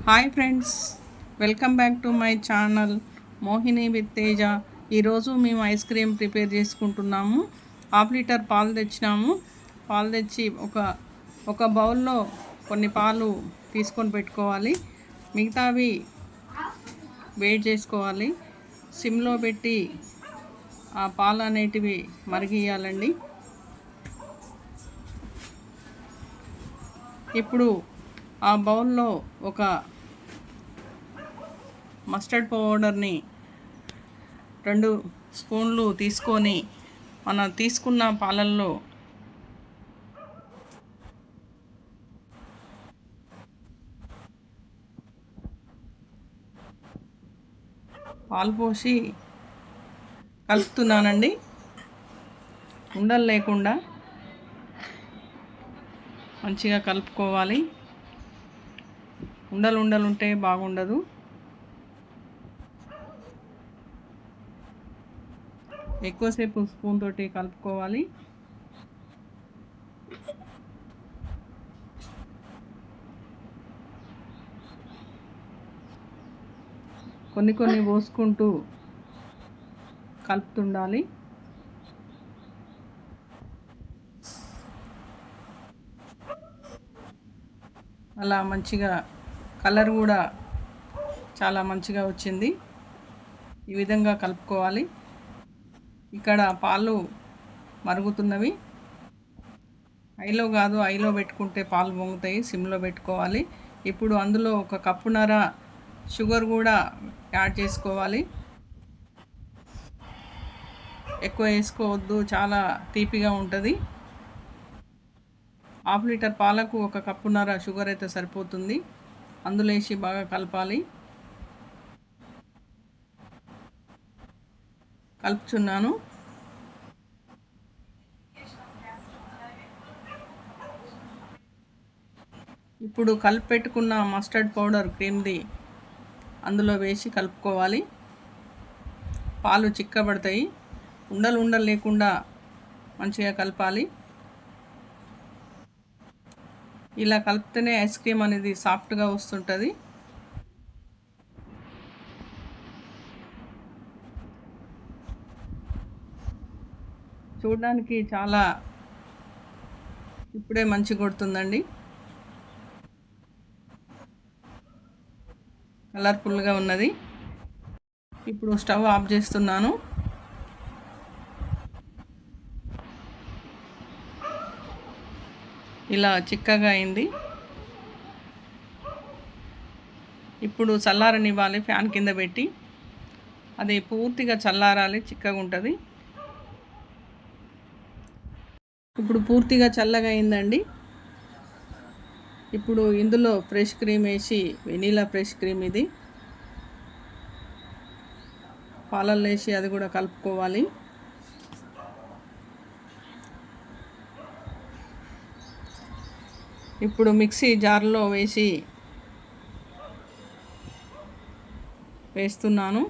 Hi friends, welcome back to my channel Mohini with Teja. ఈరోజు మేము ice cream prepare చేసుకుంటున్నాము. Half litre పాలు తెచ్చినాము. పాలు తెచ్చి ఒక బౌల్లో కొన్ని పాలు తీసుకొని పెట్టుకోవాలి. మిగతావి వేడి చేసుకోవాలి. సిమ్లో పెట్టి ఆ పాలు అనేటివి మరిగియాలండి. ఇప్పుడు ఆ బౌల్లో ఒక మస్టర్డ్ పౌడర్ని 2 స్పూన్లు తీసుకొని మనం తీసుకున్న పాలల్లో పాలు పోసి కలుపుతున్నానండి. ఉండలు లేకుండా మంచిగా కలుపుకోవాలి. ఉండలు ఉంటే బాగుండదు. ఎక్కువసేపు స్పూన్ తోటి కలుపుకోవాలి. కొన్ని పోసుకుంటూ కలుపుతుండాలి. అలా మంచిగా కలర్ కూడా చాలా మంచిగా వచ్చింది. ఈ విధంగా కలుపుకోవాలి. ఇక్కడ పాలు మరుగుతున్నవి. ఐలో కాదు, ఐలో పెట్టుకుంటే పాలు పొంగుతాయి. సిమ్లో పెట్టుకోవాలి. ఇప్పుడు అందులో 1 కప్పున్నర షుగర్ కూడా యాడ్ చేసుకోవాలి. ఎక్కువ వేసుకోవద్దు, చాలా తీపిగా ఉంటుంది. హాఫ్ లీటర్ పాలకు 1 కప్పున్నర షుగర్ అయితే సరిపోతుంది. అందులో వేసి బాగా కలపాలి. కలుపుచున్నాను. ఇప్పుడు కలిపి పెట్టుకున్న మస్టర్డ్ పౌడర్ క్రీమ్ది అందులో వేసి కలుపుకోవాలి. పాలు చిక్కబడతాయి. ఉండలు లేకుండా మంచిగా కలపాలి. ఇలా కలిపితేనే ఐస్ క్రీమ్ అనేది సాఫ్ట్గా వస్తుంటుంది. చూడడానికి చాలా ఇప్పుడే మంచి కొడుతుందండి. కలర్ఫుల్గా ఉన్నది. ఇప్పుడు స్టవ్ ఆఫ్ చేస్తున్నాను. ఇలా చిక్కగా అయింది. ఇప్పుడు చల్లారనివ్వాలి. ఫ్యాన్ కింద పెట్టి అది పూర్తిగా చల్లారాలి. చిక్కగా ఉంటుంది. ఇప్పుడు పూర్తిగా చల్లగా అయిందండి. ఇప్పుడు ఇందులో ఫ్రెష్ క్రీమ్ వేసి, వెనీలా ఫ్రెష్ క్రీమ్ ఇది పాలల్లో వేసి అది కూడా కలుపుకోవాలి. ఇప్పుడు మిక్సీ జార్లో వేస్తున్నాను.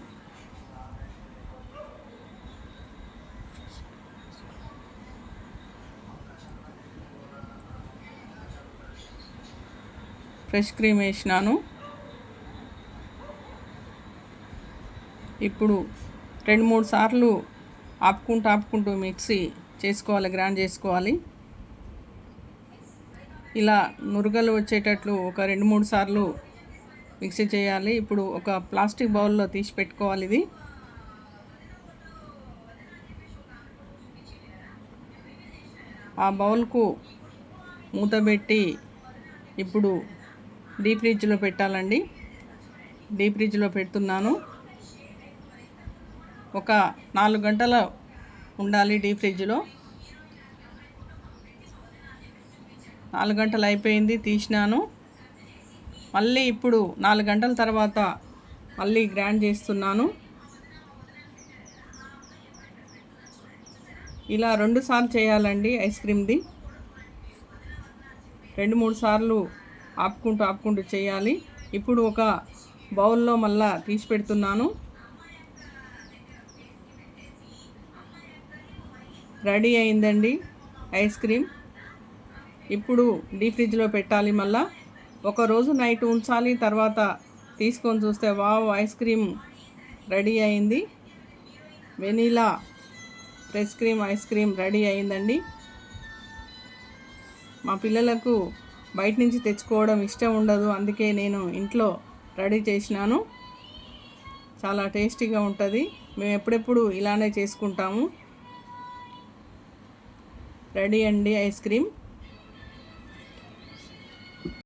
ఫ్రెష్ క్రీమ్ వేసినాను. ఇప్పుడు 2-3 సార్లు ఆపుకుంటూ మిక్సీ చేసుకోవాలి, గ్రైండ్ చేసుకోవాలి. ఇలా నురగలు వచ్చేటట్లు ఒక 2-3 సార్లు మిక్సీ చేయాలి. ఇప్పుడు ఒక ప్లాస్టిక్ బౌల్లో తీసి పెట్టుకోవాలి. ఇది ఆ బౌల్కు మూత పెట్టి ఇప్పుడు డీప్ ఫ్రిడ్జ్లో పెట్టాలండి. డీప్ ఫ్రిడ్జ్లో పెడుతున్నాను. ఒక 4 గంటలు ఉండాలి డీప్ ఫ్రిడ్జ్లో. 4 గంటలు అయిపోయింది, తీసినాను. మళ్ళీ ఇప్పుడు 4 గంటల తర్వాత మళ్ళీ గ్రైండ్ చేస్తున్నాను. ఇలా 2 సార్లు చేయాలండి ఐస్ క్రీమ్ది. 2-3 సార్లు ఆపుకుంటూ చేయాలి. ఇప్పుడు ఒక బౌల్లో మళ్ళా తీసి పెడుతున్నాను. రెడీ అయిందండి ఐస్ క్రీమ్. ఇప్పుడు డీప్ ఫ్రిడ్జ్లో పెట్టాలి. మళ్ళా ఒకరోజు నైట్ ఉంచాలి, తర్వాత తీసుకొని చూస్తే వావ్, ఐస్ క్రీమ్ రెడీ అయింది. Vanilla fresh cream ice cream ready అయిందండి. మా పిల్లలకు బయట నుంచి తెచ్చుకోవడం ఇష్టం ఉండదు, అందుకే నేను ఇంట్లో రెడీ చేసినాను. చాలా టేస్టీగా ఉంటుంది. మేము ఎప్పుడెప్పుడు ఇలానే చేసుకుంటాము. రెడీ అండి ఐస్ క్రీమ్.